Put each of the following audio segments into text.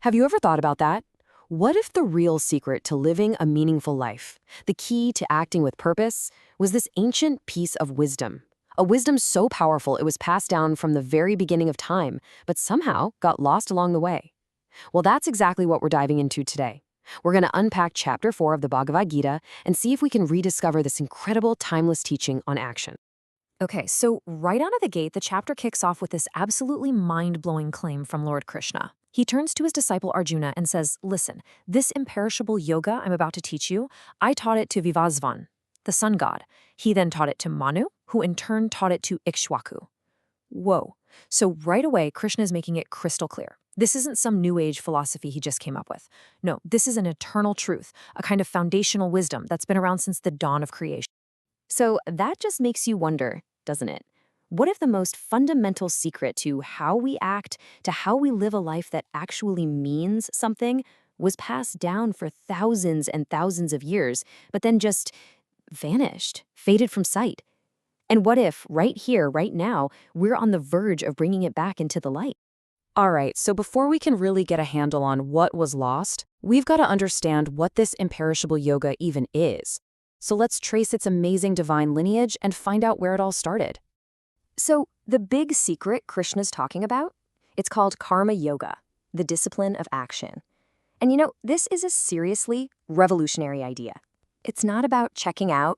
Have you ever thought about that? What if the real secret to living a meaningful life, the key to acting with purpose, was this ancient piece of wisdom? A wisdom so powerful it was passed down from the very beginning of time, but somehow got lost along the way. Well, that's exactly what we're diving into today. We're going to unpack Chapter 4 of the Bhagavad Gita and see if we can rediscover this incredible timeless teaching on action. Okay, so right out of the gate, the chapter kicks off with this absolutely mind-blowing claim from Lord Krishna. He turns to his disciple Arjuna and says, listen, this imperishable yoga I'm about to teach you, I taught it to Vivasvan, the sun god. He then taught it to Manu, who in turn taught it to Ikshwaku. Whoa. So right away, Krishna is making it crystal clear. This isn't some new age philosophy he just came up with. No, this is an eternal truth, a kind of foundational wisdom that's been around since the dawn of creation. So that just makes you wonder, doesn't it? What if the most fundamental secret to how we act, to how we live a life that actually means something, was passed down for thousands and thousands of years, but then just vanished, faded from sight? And what if, right here, right now, we're on the verge of bringing it back into the light? All right, so before we can really get a handle on what was lost, we've got to understand what this imperishable yoga even is. So let's trace its amazing divine lineage and find out where it all started. So the big secret Krishna's talking about, it's called karma yoga, the discipline of action. And this is a seriously revolutionary idea. It's not about checking out,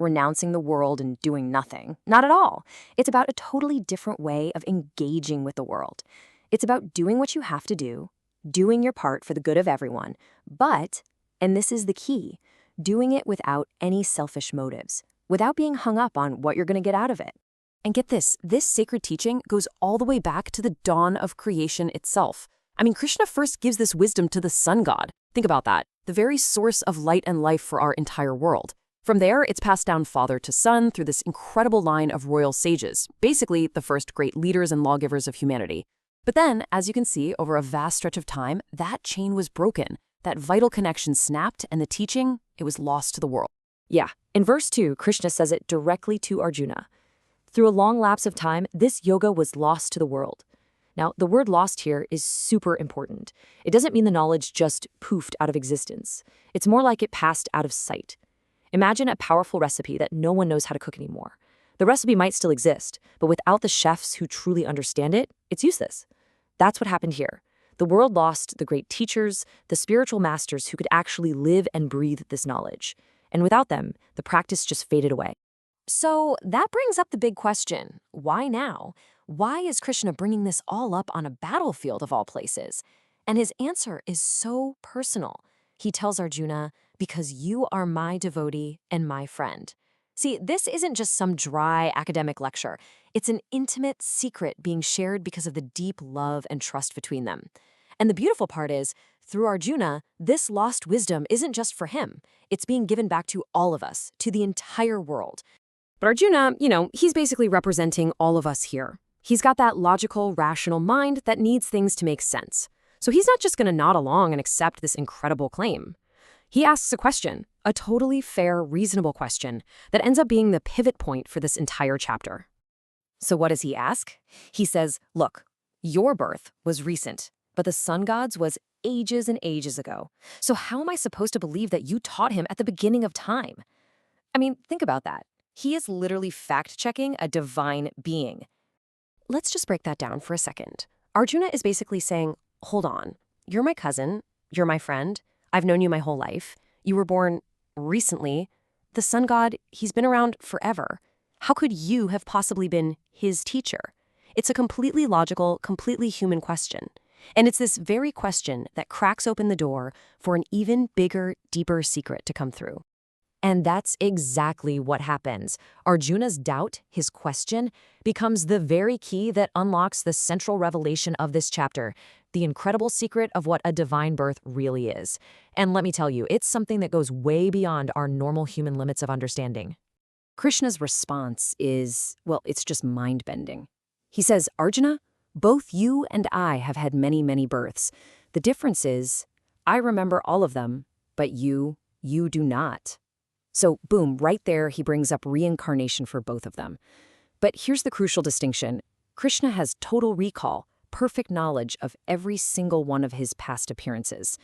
renouncing the world and doing nothing. Not at all. It's about a totally different way of engaging with the world. It's about doing what you have to do, doing your part for the good of everyone, but, and this is the key, doing it without any selfish motives, without being hung up on what you're going to get out of it. And get this sacred teaching goes all the way back to the dawn of creation itself. I mean, Krishna first gives this wisdom to the sun god. Think about that, the very source of light and life for our entire world. From there, it's passed down father to son through this incredible line of royal sages, basically the first great leaders and lawgivers of humanity. But then, as you can see, over a vast stretch of time, that chain was broken. That vital connection snapped, and the teaching, it was lost to the world. Yeah, in verse 2, Krishna says it directly to Arjuna. Through a long lapse of time, this yoga was lost to the world. Now, the word lost here is super important. It doesn't mean the knowledge just poofed out of existence. It's more like it passed out of sight. Imagine a powerful recipe that no one knows how to cook anymore. The recipe might still exist, but without the chefs who truly understand it, it's useless. That's what happened here. The world lost the great teachers, the spiritual masters who could actually live and breathe this knowledge. And without them, the practice just faded away. So that brings up the big question. Why now? Why is Krishna bringing this all up on a battlefield of all places? And his answer is so personal. He tells Arjuna, because you are my devotee and my friend. See, this isn't just some dry academic lecture. It's an intimate secret being shared because of the deep love and trust between them. And the beautiful part is, through Arjuna, this lost wisdom isn't just for him. It's being given back to all of us, to the entire world. But Arjuna, he's basically representing all of us here. He's got that logical, rational mind that needs things to make sense. So he's not just going to nod along and accept this incredible claim. He asks a question, a totally fair, reasonable question, that ends up being the pivot point for this entire chapter. So what does he ask? He says, look, your birth was recent, but the sun god's was ages and ages ago. So how am I supposed to believe that you taught him at the beginning of time? I mean, think about that. He is literally fact-checking a divine being. Let's just break that down for a second. Arjuna is basically saying, hold on, you're my cousin, you're my friend, I've known you my whole life, you were born recently, the sun god, he's been around forever. How could you have possibly been his teacher? It's a completely logical, completely human question. And it's this very question that cracks open the door for an even bigger, deeper secret to come through. And that's exactly what happens. Arjuna's doubt, his question, becomes the very key that unlocks the central revelation of this chapter, the incredible secret of what a divine birth really is. And let me tell you, it's something that goes way beyond our normal human limits of understanding. Krishna's response is, well, it's just mind-bending. He says, Arjuna, both you and I have had many, many births. The difference is, I remember all of them, but you do not. So, boom, right there he brings up reincarnation for both of them. But here's the crucial distinction. Krishna has total recall, perfect knowledge of every single one of his past appearances.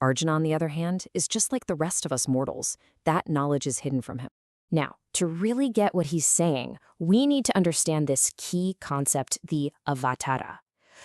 Arjuna, on the other hand, is just like the rest of us mortals. That knowledge is hidden from him. Now, to really get what he's saying, we need to understand this key concept, the avatara.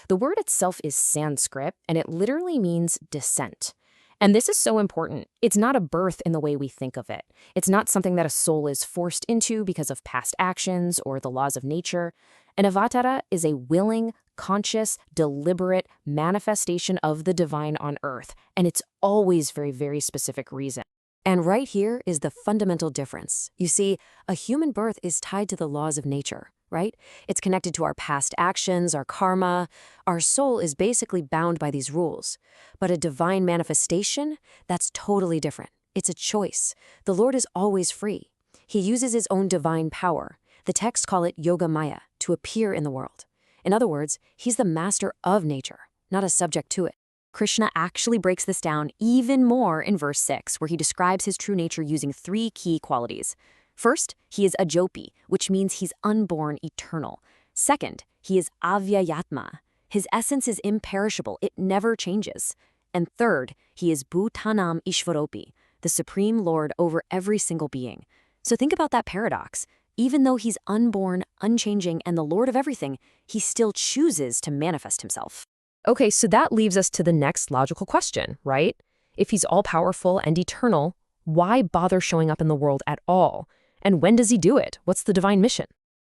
The word itself is Sanskrit, and it literally means descent. And this is so important. It's not a birth in the way we think of it. It's not something that a soul is forced into because of past actions or the laws of nature. An avatara is a willing, conscious, deliberate manifestation of the divine on earth, and it's always for a very specific reason. And right here is the fundamental difference. You see, a human birth is tied to the laws of nature, right? It's connected to our past actions, our karma. Our soul is basically bound by these rules. But a divine manifestation, that's totally different. It's a choice. The Lord is always free. He uses his own divine power. The texts call it yoga maya, to appear in the world. In other words, he's the master of nature, not a subject to it. Krishna actually breaks this down even more in verse 6, where he describes his true nature using 3 key qualities. First, he is ajopi, which means he's unborn, eternal. Second, he is avyayatma. His essence is imperishable, it never changes. And third, he is bhutanam ishvaropi, the supreme Lord over every single being. So think about that paradox. Even though he's unborn, unchanging, and the Lord of everything, he still chooses to manifest himself. Okay, so that leaves us to the next logical question, right? If he's all-powerful and eternal, why bother showing up in the world at all? And when does he do it? What's the divine mission?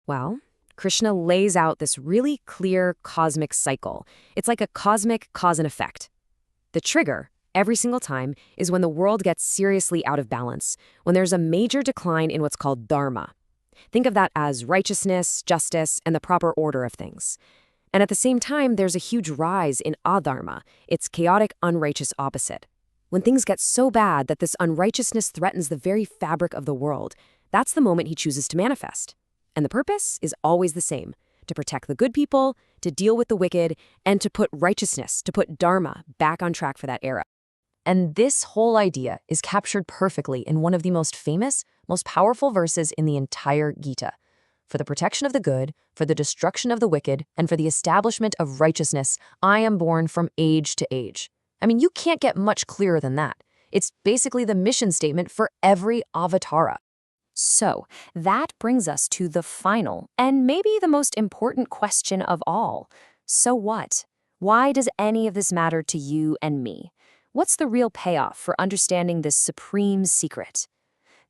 Well, Krishna lays out this really clear cosmic cycle. It's like a cosmic cause and effect. The trigger, every single time, is when the world gets seriously out of balance, when there's a major decline in what's called dharma. Think of that as righteousness, justice, and the proper order of things. And at the same time, there's a huge rise in adharma, its chaotic, unrighteous opposite. When things get so bad that this unrighteousness threatens the very fabric of the world, that's the moment he chooses to manifest. And the purpose is always the same: to protect the good people, to deal with the wicked, and to put righteousness, to put dharma back on track for that era. And this whole idea is captured perfectly in one of the most famous, most powerful verses in the entire Gita. For the protection of the good, for the destruction of the wicked, and for the establishment of righteousness, I am born from age to age. I mean, you can't get much clearer than that. It's basically the mission statement for every avatara. So, that brings us to the final, and maybe the most important question of all. So what? Why does any of this matter to you and me? What's the real payoff for understanding this supreme secret?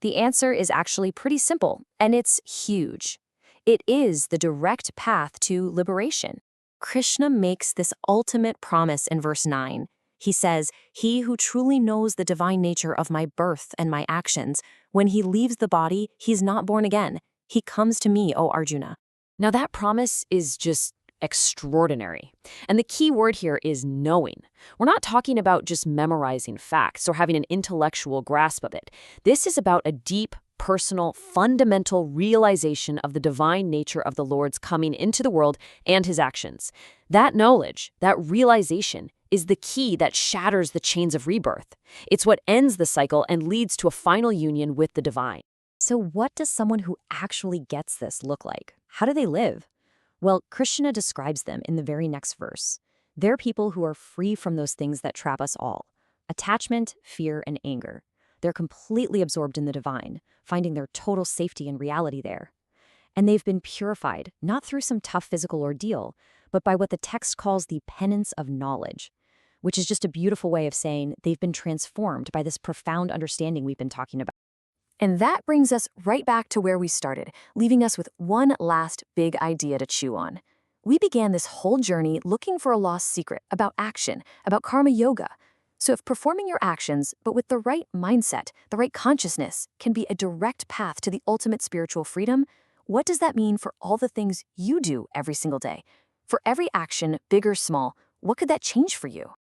The answer is actually pretty simple, and it's huge. It is the direct path to liberation. Krishna makes this ultimate promise in verse 9. He says, "He who truly knows the divine nature of my birth and my actions, when he leaves the body, he's not born again. He comes to me, O Arjuna." Now that promise is just extraordinary. And the key word here is knowing. We're not talking about just memorizing facts or having an intellectual grasp of it. This is about a deep, personal, fundamental realization of the divine nature of the Lord's coming into the world and his actions. That knowledge, that realization, is the key that shatters the chains of rebirth. It's what ends the cycle and leads to a final union with the divine. So what does someone who actually gets this look like? How do they live? Well, Krishna describes them in the very next verse. They're people who are free from those things that trap us all: attachment, fear, and anger. They're completely absorbed in the divine, finding their total safety and reality there. And they've been purified, not through some tough physical ordeal, but by what the text calls the penance of knowledge, which is just a beautiful way of saying they've been transformed by this profound understanding we've been talking about. And that brings us right back to where we started, leaving us with one last big idea to chew on. We began this whole journey looking for a lost secret about action, about karma yoga. So if performing your actions, but with the right mindset, the right consciousness, can be a direct path to the ultimate spiritual freedom, what does that mean for all the things you do every single day? For every action, big or small, what could that change for you?